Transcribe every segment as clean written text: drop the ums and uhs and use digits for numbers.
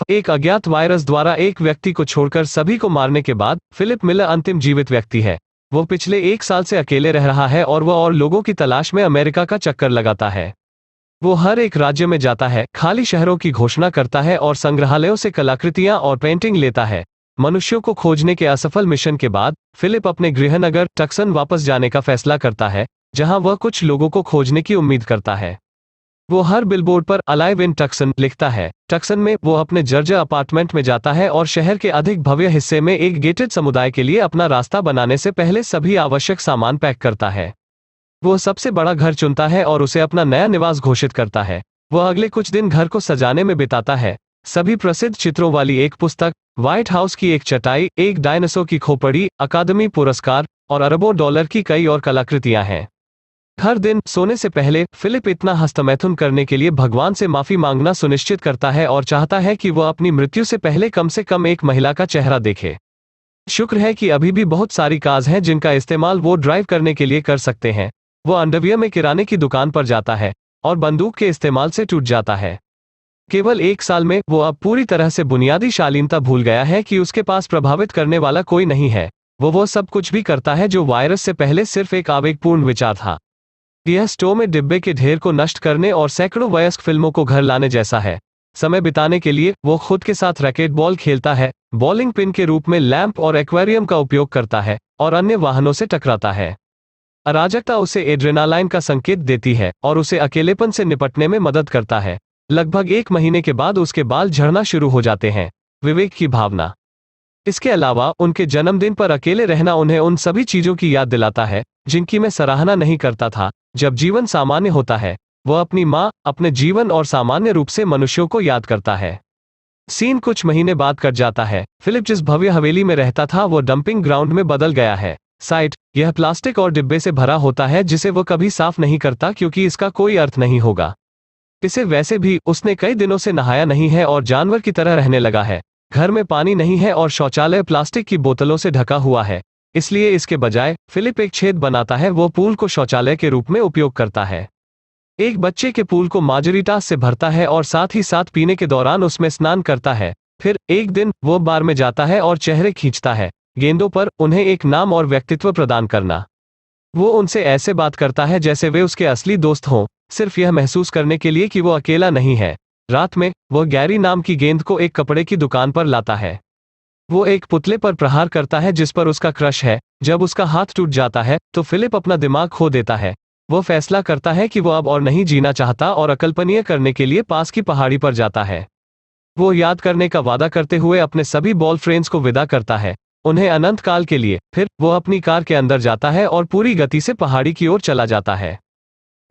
एक अज्ञात वायरस द्वारा एक व्यक्ति को छोड़कर सभी को मारने के बाद फिलिप मिलर अंतिम जीवित व्यक्ति है। वो पिछले 1 साल से अकेले रह रहा है और वह और लोगों की तलाश में अमेरिका का चक्कर लगाता है। वो हर एक राज्य में जाता है, खाली शहरों की घोषणा करता है और संग्रहालयों से कलाकृतियां और पेंटिंग लेता है। मनुष्यों को खोजने के असफल मिशन के बाद फिलिप अपने गृहनगर टक्सन वापस जाने का फैसला करता है, जहां वह कुछ लोगों को खोजने की उम्मीद करता है। वो हर बिलबोर्ड पर अलाइव इन टक्सन लिखता है। टक्सन में वो अपने जर्जर अपार्टमेंट में जाता है और शहर के अधिक भव्य हिस्से में एक गेटेड समुदाय के लिए अपना रास्ता बनाने से पहले सभी आवश्यक सामान पैक करता है। वो सबसे बड़ा घर चुनता है और उसे अपना नया निवास घोषित करता है। वह अगले कुछ दिन घर को सजाने में बिताता है। सभी प्रसिद्ध चित्रों वाली एक पुस्तक, व्हाइट हाउस की एक चटाई, एक डायनासोर की खोपड़ी, अकादमी पुरस्कार और अरबों डॉलर की कई और कलाकृतियां हैं। हर दिन सोने से पहले फिलिप इतना हस्तमैथुन करने के लिए भगवान से माफी मांगना सुनिश्चित करता है और चाहता है कि वह अपनी मृत्यु से पहले कम से कम एक महिला का चेहरा देखे। शुक्र है कि अभी भी बहुत सारी कार्स हैं जिनका इस्तेमाल वो ड्राइव करने के लिए कर सकते हैं। वो अंडरवियर में किराने की दुकान पर जाता है और बंदूक के इस्तेमाल से टूट जाता है। केवल 1 साल में वो अब पूरी तरह से बुनियादी शालीनता भूल गया है कि उसके पास प्रभावित करने वाला कोई नहीं है। वो सब कुछ भी करता है जो वायरस से पहले सिर्फ एक आवेगपूर्ण विचार था। यह स्टोव में डिब्बे के ढेर को नष्ट करने और सैकड़ों वयस्क फिल्मों को घर लाने जैसा है। समय बिताने के लिए वो खुद के साथ रैकेट बॉल खेलता है, बॉलिंग पिन के रूप में लैंप और एक्वेरियम का उपयोग करता है और अन्य वाहनों से टकराता है। अराजकता उसे एड्रेनालाइन का संकेत देती है और उसे अकेलेपन से निपटने में मदद करता है। लगभग 1 महीने के बाद उसके बाल झड़ना शुरू हो जाते हैं। विवेक की भावना। इसके अलावा उनके जन्मदिन पर अकेले रहना उन्हें उन सभी चीजों की याद दिलाता है जिनकी मैं सराहना नहीं करता था। जब जीवन सामान्य होता है, वह अपनी माँ, अपने जीवन और सामान्य रूप से मनुष्यों को याद करता है। सीन कुछ महीने बाद कट जाता है। फिलिप जिस भव्य हवेली में रहता था वो डंपिंग ग्राउंड में बदल गया है। साइट, यह प्लास्टिक और डिब्बे से भरा होता है जिसे वो कभी साफ नहीं करता क्योंकि इसका कोई अर्थ नहीं होगा। इसे वैसे भी उसने कई दिनों से नहाया नहीं है और जानवर की तरह रहने लगा है। घर में पानी नहीं है और शौचालय प्लास्टिक की बोतलों से ढका हुआ है। इसलिए इसके बजाय फिलिप एक छेद बनाता है। वो पूल को शौचालय के रूप में उपयोग करता है। एक बच्चे के पूल को मार्जरीटास से भरता है और साथ ही साथ पीने के दौरान उसमें स्नान करता है। फिर एक दिन वो बार में जाता है और चेहरे खींचता है। गेंदों पर उन्हें एक नाम और व्यक्तित्व प्रदान करना। वो उनसे ऐसे बात करता है जैसे वे उसके असली दोस्त हों, सिर्फ यह महसूस करने के लिए कि वो अकेला नहीं है। रात में वह गैरी नाम की गेंद को एक कपड़े की दुकान पर लाता है। वो एक पुतले पर प्रहार करता है जिस पर उसका क्रश है। जब उसका हाथ टूट जाता है तो फिलिप अपना दिमाग खो देता है। वो फैसला करता है कि वो अब और नहीं जीना चाहता और अकल्पनीय करने के लिए पास की पहाड़ी पर जाता है। वो याद करने का वादा करते हुए अपने सभी बॉल फ्रेंड्स को विदा करता है, उन्हें अनंत काल के लिए। फिर वो अपनी कार के अंदर जाता है और पूरी गति से पहाड़ी की ओर चला जाता है।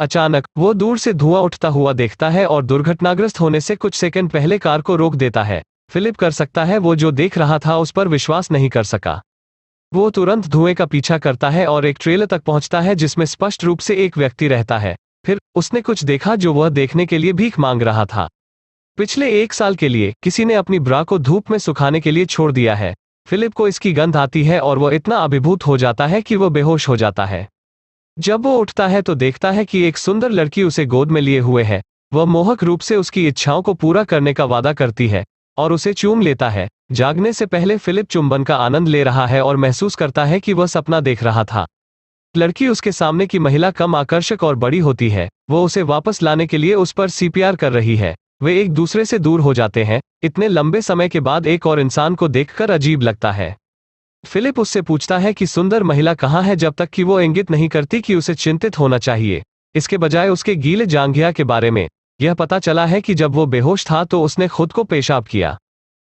अचानक वो दूर से धुआं उठता हुआ देखता है और दुर्घटनाग्रस्त होने से कुछ सेकंड पहले कार को रोक देता है। फिलिप कर सकता है वो जो देख रहा था उस पर विश्वास नहीं कर सका। वो तुरंत धुएं का पीछा करता है और एक ट्रेलर तक पहुंचता है जिसमें स्पष्ट रूप से एक व्यक्ति रहता है। फिर उसने कुछ देखा जो वह देखने के लिए भीख मांग रहा था। पिछले 1 साल के लिए किसी ने अपनी ब्रा को धूप में सुखाने के लिए छोड़ दिया है। फिलिप को इसकी गंध आती है और वह इतना अभिभूत हो जाता है कि वह बेहोश हो जाता है। जब वो उठता है तो देखता है कि एक सुंदर लड़की उसे गोद में लिए हुए है। वह मोहक रूप से उसकी इच्छाओं को पूरा करने का वादा करती है और उसे चूम लेता है। जागने से पहले फिलिप चुंबन का आनंद ले रहा है और महसूस करता है कि वह सपना देख रहा था। लड़की उसके सामने की महिला कम आकर्षक और बड़ी होती है। वो उसे वापस लाने के लिए उस पर सीपीआर कर रही है। वे एक दूसरे से दूर हो जाते हैं। इतने लंबे समय के बाद एक और इंसान को देखकर अजीब लगता है। फिलिप उससे पूछता है कि सुंदर महिला कहाँ है, जब तक कि वो इंगित नहीं करती कि उसे चिंतित होना चाहिए। इसके बजाय उसके गीले जांघिया के बारे में यह पता चला है कि जब वो बेहोश था तो उसने खुद को पेशाब किया।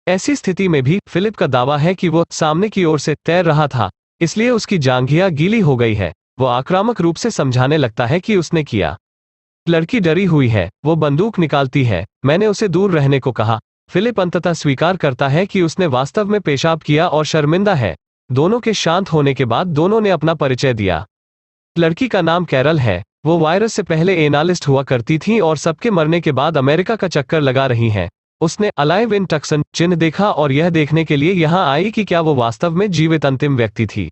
ऐसी स्थिति में भी फिलिप का दावा है कि वो सामने की ओर से तैर रहा था, इसलिए उसकी जांघिया गीली हो गई है। वो आक्रामक रूप से समझाने लगता है कि उसने किया। लड़की डरी हुई है। वो बंदूक निकालती है। मैंने उसे दूर रहने को कहा। फिलिप अंततः स्वीकार करता है कि उसने वास्तव में पेशाब किया और शर्मिंदा है। दोनों के शांत होने के बाद दोनों ने अपना परिचय दिया। लड़की का नाम कैरल है। वो वायरस से पहले एनालिस्ट हुआ करती थी और सबके मरने के बाद अमेरिका का चक्कर लगा रही हैं। उसने अलाइव इन टक्सन चिन्ह देखा और यह देखने के लिए यहां आई कि क्या वो वास्तव में जीवित अंतिम व्यक्ति थी।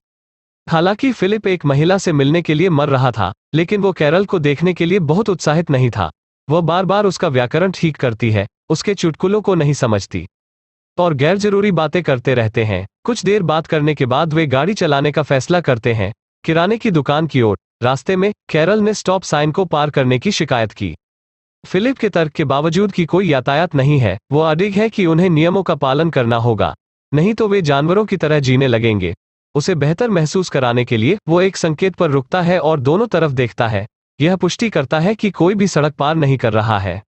हालांकि फिलिप एक महिला से मिलने के लिए मर रहा था, लेकिन वो कैरल को देखने के लिए बहुत उत्साहित नहीं था। वह बार बार उसका व्याकरण ठीक करती है, उसके चुटकुलों को नहीं समझती। और गैर जरूरी बातें करते रहते हैं। कुछ देर बात करने के बाद वे गाड़ी चलाने का फैसला करते हैं, किराने की दुकान की ओर। रास्ते में कैरल ने स्टॉप साइन को पार करने की शिकायत की। फिलिप के तर्क के बावजूद कि कोई यातायात नहीं है, वो अडिग है कि उन्हें नियमों का पालन करना होगा, नहीं तो वे जानवरों की तरह जीने लगेंगे। उसे बेहतर महसूस कराने के लिए वो एक संकेत पर रुकता है और दोनों तरफ देखता है। यह पुष्टि करता है कि कोई भी सड़क पार नहीं कर रहा है।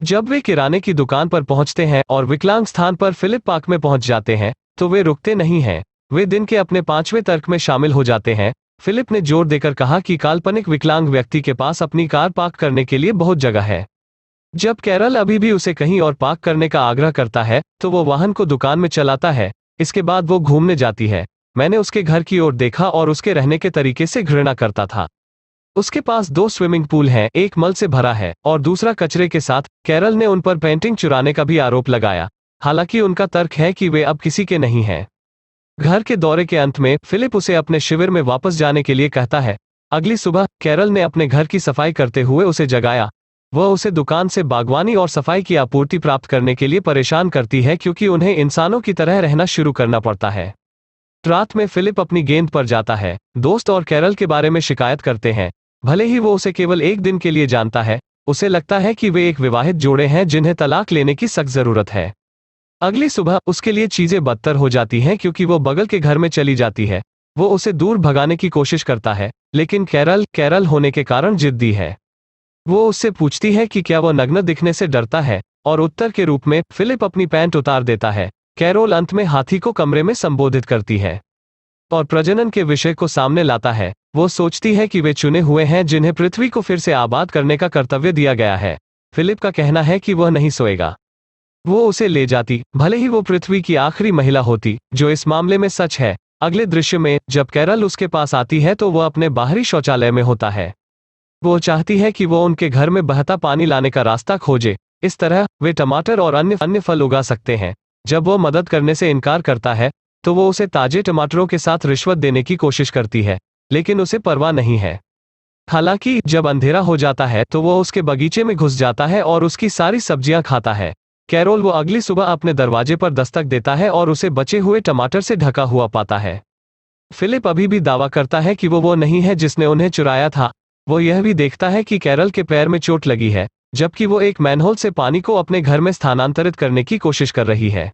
जब वे किराने की दुकान पर पहुंचते हैं और विकलांग स्थान पर फिलिप पार्क में पहुंच जाते हैं, तो वे रुकते नहीं हैं। वे दिन के अपने 5वें तर्क में शामिल हो जाते हैं। फिलिप ने जोर देकर कहा कि काल्पनिक विकलांग व्यक्ति के पास अपनी कार पार्क करने के लिए बहुत जगह है। जब कैरल अभी भी उसे कहीं और पार्क करने का आग्रह करता है, तो वो वाहन को दुकान में चलाता है। इसके बाद वो घूमने जाती है। मैंने उसके घर की ओर देखा और उसके रहने के तरीके से घृणा करता था। उसके पास 2 स्विमिंग पूल हैं, एक मल से भरा है और दूसरा कचरे के साथ। कैरल ने उन पर पेंटिंग चुराने का भी आरोप लगाया, हालांकि उनका तर्क है कि वे अब किसी के नहीं हैं। घर के दौरे के अंत में फिलिप उसे अपने शिविर में वापस जाने के लिए कहता है। अगली सुबह कैरल ने अपने घर की सफाई करते हुए उसे जगाया। वह उसे दुकान से बागवानी और सफाई की आपूर्ति प्राप्त करने के लिए परेशान करती है, क्योंकि उन्हें इंसानों की तरह रहना शुरू करना पड़ता है। रात में फिलिप अपनी गेंद पर जाता है। दोस्त और कैरल के बारे में शिकायत करते हैं। भले ही वो उसे केवल एक दिन के लिए जानता है, उसे लगता है कि वे एक विवाहित जोड़े हैं जिन्हें तलाक लेने की सख्त जरूरत है। अगली सुबह उसके लिए चीजें बदतर हो जाती हैं, क्योंकि वो बगल के घर में चली जाती है। वो उसे दूर भगाने की कोशिश करता है, लेकिन कैरल होने के कारण जिद्दी है। वो उससे पूछती है कि क्या वो नग्न दिखने से डरता है, और उत्तर के रूप में फिलिप अपनी पैंट उतार देता है। कैरोल अंत में हाथी को कमरे में संबोधित करती है और प्रजनन के विषय को सामने लाता है। वो सोचती है कि वे चुने हुए हैं जिन्हें पृथ्वी को फिर से आबाद करने का कर्तव्य दिया गया है। फिलिप का कहना है कि वह नहीं सोएगा। वो उसे ले जाती, भले ही वो पृथ्वी की आखिरी महिला होती, जो इस मामले में सच है। अगले दृश्य में जब कैरल उसके पास आती है तो वह अपने बाहरी शौचालय में होता है। वो चाहती है कि वो उनके घर में बहता पानी लाने का रास्ता खोजे। इस तरह वे टमाटर और अन्य फल उगा सकते हैं। जब वो मदद करने से इनकार करता है, तो वो उसे ताजे टमाटरों के साथ रिश्वत देने की कोशिश करती है, लेकिन उसे परवाह नहीं है। हालांकि जब अंधेरा हो जाता है तो वो उसके बगीचे में घुस जाता है और उसकी सारी सब्जियां खाता है। कैरोल वो अगली सुबह अपने दरवाजे पर दस्तक देता है और उसे बचे हुए टमाटर से ढका हुआ पाता है। फिलिप अभी भी दावा करता है कि वो नहीं है जिसने उन्हें चुराया था। वो यह भी देखता है कि कैरल के पैर में चोट लगी है, जबकि वो एक मैनहोल से पानी को अपने घर में स्थानांतरित करने की कोशिश कर रही है।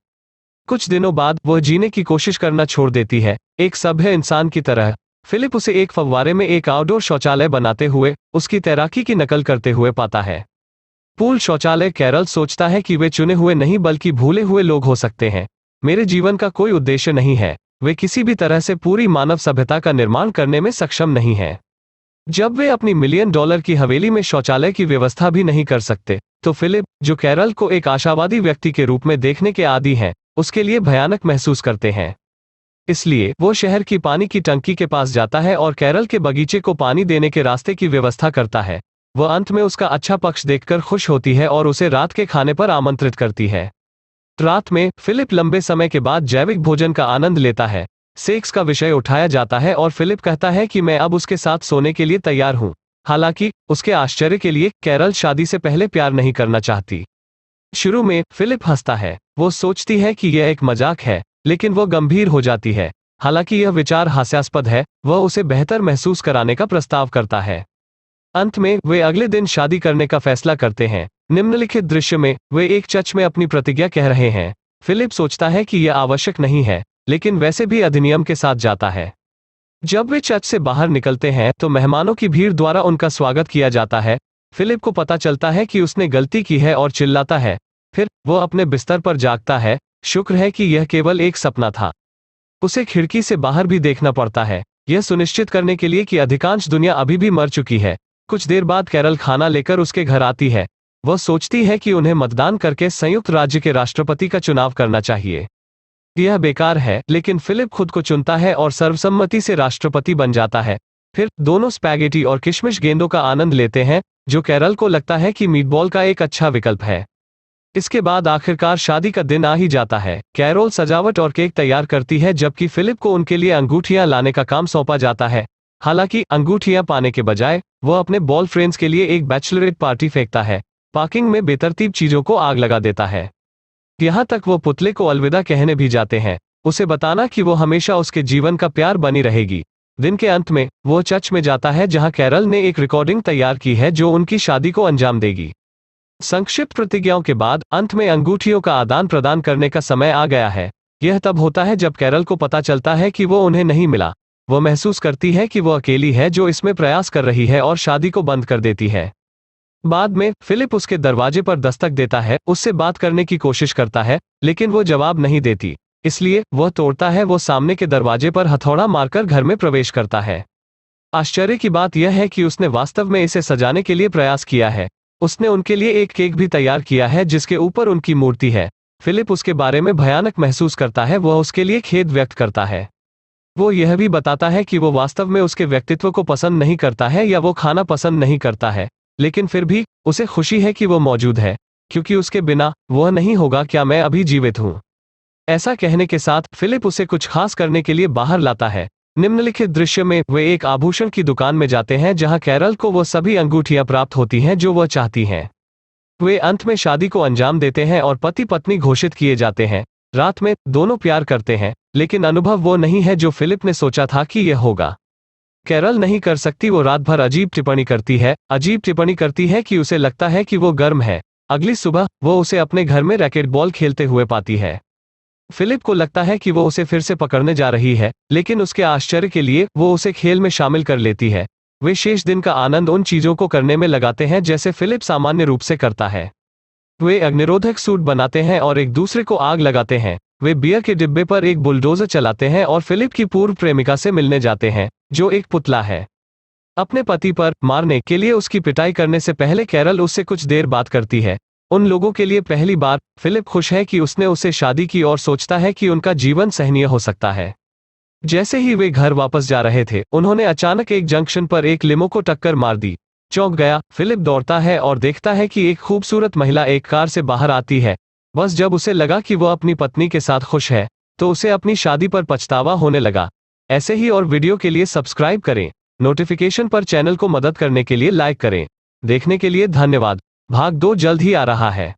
कुछ दिनों बाद वह जीने की कोशिश करना छोड़ देती है, एक सभ्य इंसान की तरह। फिलिप उसे एक फव्वारे में एक आउटडोर शौचालय बनाते हुए उसकी तैराकी की नकल करते हुए पाता है। पूल शौचालय। कैरल सोचता है कि वे चुने हुए नहीं बल्कि भूले हुए लोग हो सकते हैं। मेरे जीवन का कोई उद्देश्य नहीं है। वे किसी भी तरह से पूरी मानव सभ्यता का निर्माण करने में सक्षम नहीं है। जब वे अपनी $1 मिलियन की हवेली में शौचालय की व्यवस्था भी नहीं कर सकते, तो फिलिप, जो कैरल को एक आशावादी व्यक्ति के रूप में देखने के आदी हैं, उसके लिए भयानक महसूस करते हैं। इसलिए वो शहर की पानी की टंकी के पास जाता है और कैरल के बगीचे को पानी देने के रास्ते की व्यवस्था करता है। वह अंत में उसका अच्छा पक्ष देखकर खुश होती है और उसे रात के खाने पर आमंत्रित करती है। रात में फिलिप लंबे समय के बाद जैविक भोजन का आनंद लेता है। सेक्स का विषय उठाया जाता है और फिलिप कहता है कि मैं अब उसके साथ सोने के लिए तैयार हूं। हालांकि उसके आश्चर्य के लिए कैरल शादी से पहले प्यार नहीं करना चाहती। शुरू में फिलिप हंसता है। वो सोचती है कि यह एक मजाक है, लेकिन वो गंभीर हो जाती है। हालांकि यह विचार हास्यास्पद है। वह उसे बेहतर महसूस कराने का प्रस्ताव करता है। अंत में वे अगले दिन शादी करने का फैसला करते हैं। निम्नलिखित दृश्य में वे एक चर्च में अपनी प्रतिज्ञा कह रहे हैं। फिलिप सोचता है कि यह आवश्यक नहीं है, लेकिन वैसे भी अधिनियम के साथ जाता है। जब वे चर्च से बाहर निकलते हैं तो मेहमानों की भीड़ द्वारा उनका स्वागत किया जाता है। फिलिप को पता चलता है कि उसने गलती की है और चिल्लाता है। फिर वो अपने बिस्तर पर जागता है। शुक्र है कि यह केवल एक सपना था। उसे खिड़की से बाहर भी देखना पड़ता है, यह सुनिश्चित करने के लिए कि अधिकांश दुनिया अभी भी मर चुकी है। कुछ देर बाद कैरल खाना लेकर उसके घर आती है। वह सोचती है कि उन्हें मतदान करके संयुक्त राज्य के राष्ट्रपति का चुनाव करना चाहिए। यह बेकार है, लेकिन फिलिप खुद को चुनता है और सर्वसम्मति से राष्ट्रपति बन जाता है। फिर दोनों स्पैगेटी और किशमिश गेंदों का आनंद लेते हैं, जो कैरल को लगता है कि मीटबॉल का एक अच्छा विकल्प है। इसके बाद आखिरकार शादी का दिन आ ही जाता है। कैरोल सजावट और केक तैयार करती है, जबकि फिलिप को उनके लिए अंगूठियां लाने का काम सौंपा जाता है। हालांकि अंगूठियां पाने के बजाय वह अपने बॉल फ्रेंड्स के लिए एक बैचलरेट पार्टी फेंकता है। पार्किंग में बेतरतीब चीजों को आग लगा देता है। यहाँ तक वो पुतले को अलविदा कहने भी जाते हैं, उसे बताना कि वो हमेशा उसके जीवन का प्यार बनी रहेगी। दिन के अंत में वो चर्च में जाता है जहाँ कैरल ने एक रिकॉर्डिंग तैयार की है जो उनकी शादी को अंजाम देगी। संक्षिप्त प्रतिज्ञाओं के बाद अंत में अंगूठियों का आदान प्रदान करने का समय आ गया है। यह तब होता है जब कैरल को पता चलता है कि वो उन्हें नहीं मिला। वो महसूस करती है कि वो अकेली है जो इसमें प्रयास कर रही है और शादी को बंद कर देती है। बाद में फिलिप उसके दरवाजे पर दस्तक देता है, उससे बात करने की कोशिश करता है, लेकिन वो जवाब नहीं देती। इसलिए वह तोड़ता है। वो सामने के दरवाजे पर हथौड़ा मारकर घर में प्रवेश करता है। आश्चर्य की बात यह है कि उसने वास्तव में इसे सजाने के लिए प्रयास किया है। उसने उनके लिए एक केक भी तैयार किया है जिसके ऊपर उनकी मूर्ति है। फिलिप उसके बारे में भयानक महसूस करता है। वह उसके लिए खेद व्यक्त करता है। वो यह भी बताता है कि वो वास्तव में उसके व्यक्तित्व को पसंद नहीं करता है या वो खाना पसंद नहीं करता है, लेकिन फिर भी उसे खुशी है कि वो मौजूद है, क्योंकि उसके बिना वह नहीं होगा। क्या मैं अभी जीवित हूँ? ऐसा कहने के साथ फिलिप उसे कुछ खास करने के लिए बाहर लाता है। निम्नलिखित दृश्य में वे एक आभूषण की दुकान में जाते हैं जहां कैरल को वो सभी अंगूठियां प्राप्त होती हैं जो वह चाहती हैं। वे अंत में शादी को अंजाम देते हैं और पति पत्नी घोषित किए जाते हैं। रात में दोनों प्यार करते हैं, लेकिन अनुभव वो नहीं है जो फिलिप ने सोचा था कि यह होगा। कैरल नहीं कर सकती। वो रात भर अजीब टिप्पणी करती है कि उसे लगता है कि वो गर्म है। अगली सुबह वो उसे अपने घर में रैकेटबॉल खेलते हुए पाती है। फिलिप को लगता है कि वो उसे फिर से पकड़ने जा रही है, लेकिन उसके आश्चर्य के लिए वो उसे खेल में शामिल कर लेती है। वे शेष दिन का आनंद उन चीजों को करने में लगाते हैं जैसे फिलिप सामान्य रूप से करता है। वे अग्निरोधक सूट बनाते हैं और एक दूसरे को आग लगाते हैं। वे बियर के डिब्बे पर एक बुलडोजर चलाते हैं और फिलिप की पूर्व प्रेमिका से मिलने जाते हैं, जो एक पुतला है। अपने पति पर मारने के लिए उसकी पिटाई करने से पहले कैरल उससे कुछ देर बात करती है। उन लोगों के लिए पहली बार फिलिप खुश है कि उसने उससे शादी की और सोचता है कि उनका जीवन सहनीय हो सकता है। जैसे ही वे घर वापस जा रहे थे, उन्होंने अचानक एक जंक्शन पर एक लिमो को टक्कर मार दी। चौंक गया फिलिप दौड़ता है और देखता है कि एक खूबसूरत महिला एक कार से बाहर आती है। बस जब उसे लगा कि वह अपनी पत्नी के साथ खुश है, तो उसे अपनी शादी पर पछतावा होने लगा। ऐसे ही और वीडियो के लिए सब्सक्राइब करें। नोटिफिकेशन पर चैनल को मदद करने के लिए लाइक करें। देखने के लिए धन्यवाद। भाग 2 जल्द ही आ रहा है।